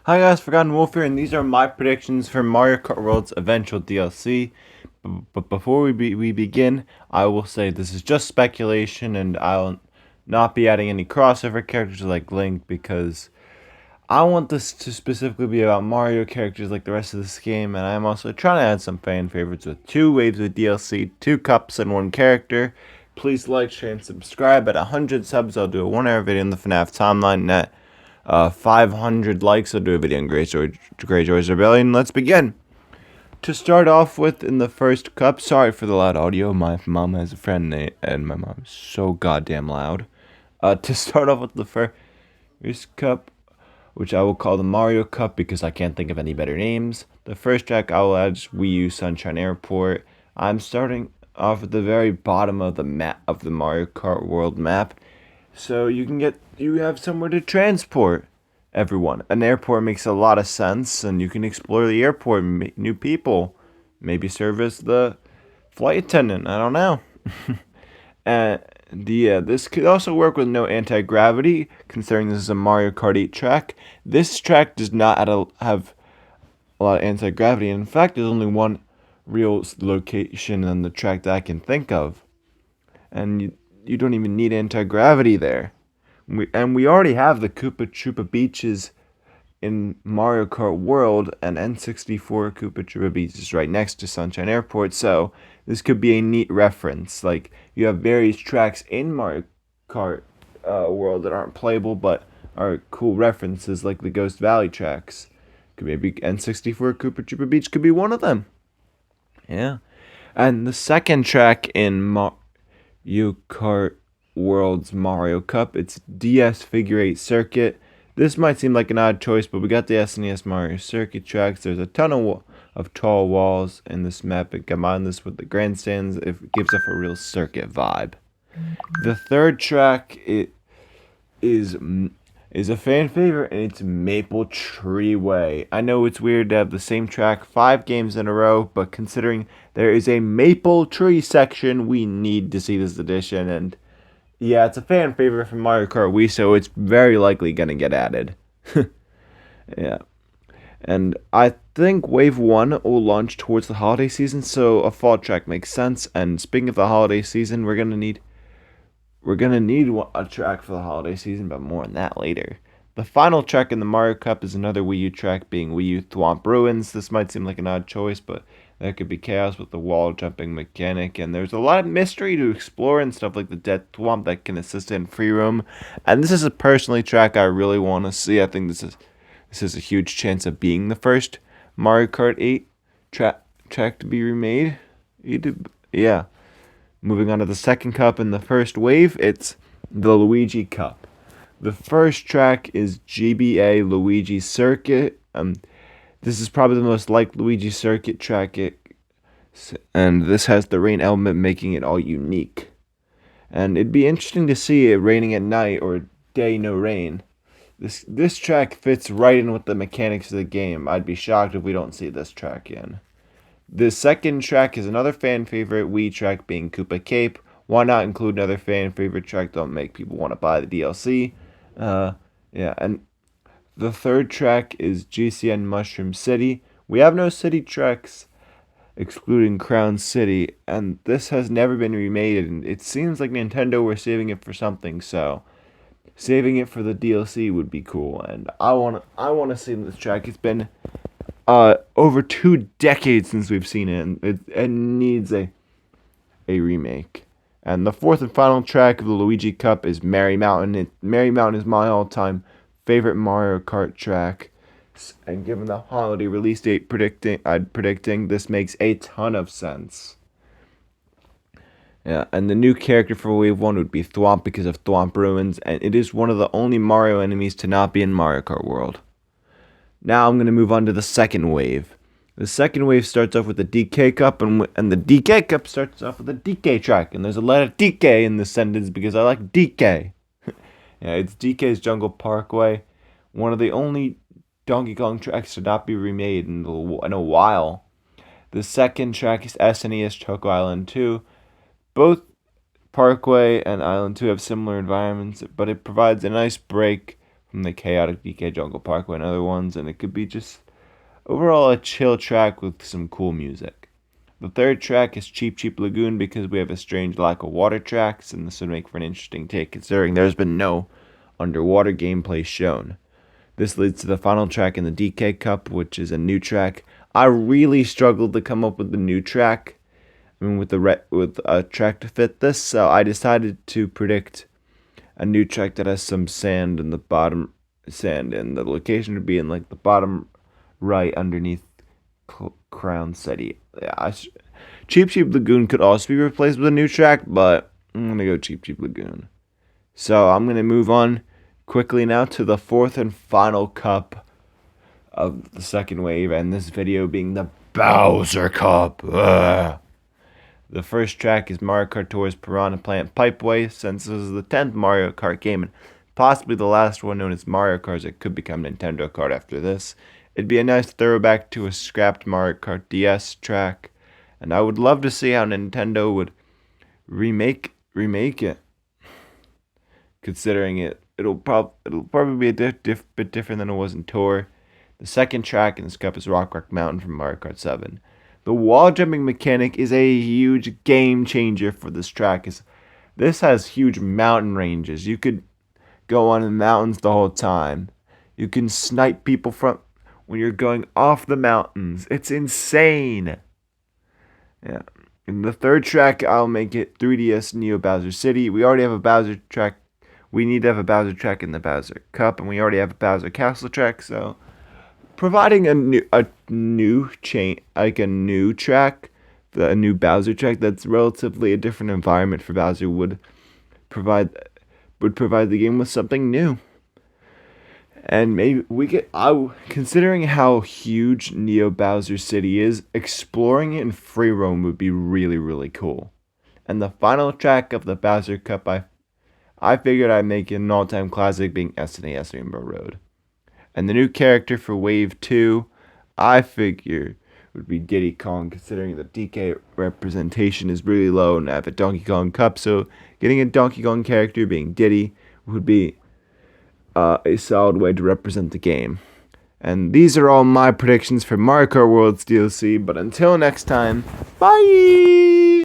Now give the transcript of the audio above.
Hi guys, Forgotten Wolf here, and these are my predictions for Mario Kart World's eventual DLC. But before we begin, I will say this is just speculation, and I'll not be adding any crossover characters like Link because I want this to specifically be about Mario characters like the rest of this game, and I'm also trying to add some fan favorites with 2 waves of DLC, 2 cups, and 1 character. Please like, share, and subscribe. At 100 subs, I'll do a 1 hour video in the FNAF Timeline. At 500 likes, I'll do a video on Greyjoy's Rebellion. Let's begin. To start off with, in the first cup, sorry for the loud audio. My mom has a friend, and my mom is so goddamn loud. To start off with the first cup, which I will call the Mario Cup because I can't think of any better names. The first track I will add is Wii U Sunshine Airport. I'm starting off at the very bottom of the map of the Mario Kart World map, so you have somewhere to transport everyone. An airport makes a lot of sense, and you can explore the airport and meet new people. Maybe serve as the flight attendant. I don't know. And this could also work with no anti-gravity, considering this is a Mario Kart 8 track. This track does not have a lot of anti-gravity. In fact, there's only one real location on the track that I can think of. And you don't even need anti-gravity there. We already have the Koopa Troopa beaches in Mario Kart World, and N64 Koopa Troopa Beach is right next to Sunshine Airport, so this could be a neat reference. Like, you have various tracks in Mario Kart World that aren't playable but are cool references, like the Ghost Valley tracks. Could maybe N64 Koopa Troopa Beach could be one of them. Yeah. And the second track in Mario Kart World's Mario Cup, it's DS Figure 8 Circuit. This might seem like an odd choice, but we got the SNES Mario Circuit tracks. There's a ton of tall walls in this map, and combine this with the grandstands, it gives off a real circuit vibe. The third track is a fan favorite, and it's Maple Tree Way. I know it's weird to have the same track 5 games in a row, but considering there is a Maple Tree section, we need to see this edition, and yeah, it's a fan favorite from Mario Kart Wii, so it's very likely going to get added. Yeah. And I think Wave 1 will launch towards the holiday season, so a fall track makes sense. And speaking of the holiday season, we're gonna need a track for the holiday season, but more on that later. The final track in the Mario Cup is another Wii U track, being Wii U Thwomp Ruins. This might seem like an odd choice, but there could be chaos with the wall jumping mechanic, and there's a lot of mystery to explore and stuff like the dead Thwomp that can assist in free roam. And this is a personally track I really want to see. I think this is a huge chance of being the first Mario Kart 8 track to be remade. Yeah. Moving on to the second cup in the first wave, it's the Luigi Cup. The first track is GBA Luigi Circuit. This is probably the most like Luigi Circuit track, and this has the rain element making it all unique. And it'd be interesting to see it raining at night or day no rain. This track fits right in with the mechanics of the game. I'd be shocked if we don't see this track in. The second track is another fan favorite Wii track, being Koopa Cape. Why not include another fan favorite track? Don't make people want to buy the DLC. Yeah, and the third track is GCN Mushroom City. We have no city tracks excluding Crown City, and this has never been remade, and it seems like Nintendo were saving it for something, so saving it for the DLC would be cool, and I want to see this track. It's been over 2 decades since we've seen it, and it needs a remake. And the fourth and final track of the Luigi Cup is Merry Mountain. Merry Mountain is my all-time favorite Mario Kart track, and given the holiday release date predicting this makes a ton of sense. Yeah, and the new character for Wave 1 would be Thwomp because of Thwomp Ruins, and it is one of the only Mario enemies to not be in Mario Kart World. Now I'm going to move on to the second wave. The second wave starts off with the DK Cup, and the DK Cup starts off with the DK track, and there's a lot of DK in this sentence because I like DK. Yeah, it's DK's Jungle Parkway, one of the only Donkey Kong tracks to not be remade in a while. The second track is SNES Choco Island 2. Both Parkway and Island 2 have similar environments, but it provides a nice break from the chaotic DK Jungle Parkway and other ones, and it could be just overall a chill track with some cool music. The third track is Cheap Cheap Lagoon because we have a strange lack of water tracks, and this would make for an interesting take considering there's been no underwater gameplay shown. This leads to the final track in the DK Cup, which is a new track. I really struggled to come up with a new track. With a track to fit this, so I decided to predict a new track that has some sand in the bottom, sand, and the location would be in like the bottom right underneath Crown City. Yeah, Cheap Cheap Lagoon could also be replaced with a new track, but I'm gonna go Cheap Cheap Lagoon. So I'm gonna move on quickly now to the fourth and final cup of the second wave, and this video being the Bowser Cup. Ugh. The first track is Mario Kart Tour's Piranha Plant Pipeway. Since this is the 10th Mario Kart game and possibly the last one known as Mario Kart, it could become Nintendo Kart after this. It'd be a nice throwback to a scrapped Mario Kart DS track, and I would love to see how Nintendo would remake it. Considering it'll probably be a bit different than it was in Tour. The second track in this cup is Rock Mountain from Mario Kart 7. The wall jumping mechanic is a huge game changer for this track. This has huge mountain ranges. You could go on the mountains the whole time. You can snipe people from when you're going off the mountains. It's insane. Yeah. In the third track, I'll make it 3DS Neo Bowser City. We already have a Bowser track. We need to have a Bowser track in the Bowser Cup, and we already have a Bowser Castle track, so providing a new track, a new Bowser track that's relatively a different environment for Bowser would provide the game with something new. And maybe considering how huge Neo Bowser City is, exploring it in free roam would be really, really cool. And the final track of the Bowser Cup, I figured I'd make it an all-time classic, being SNES Rainbow Road. And the new character for Wave 2, I figure, would be Diddy Kong, considering the DK representation is really low and I have a Donkey Kong Cup, so getting a Donkey Kong character being Diddy would be a solid way to represent the game. And these are all my predictions for Mario Kart World's DLC, but until next time, bye!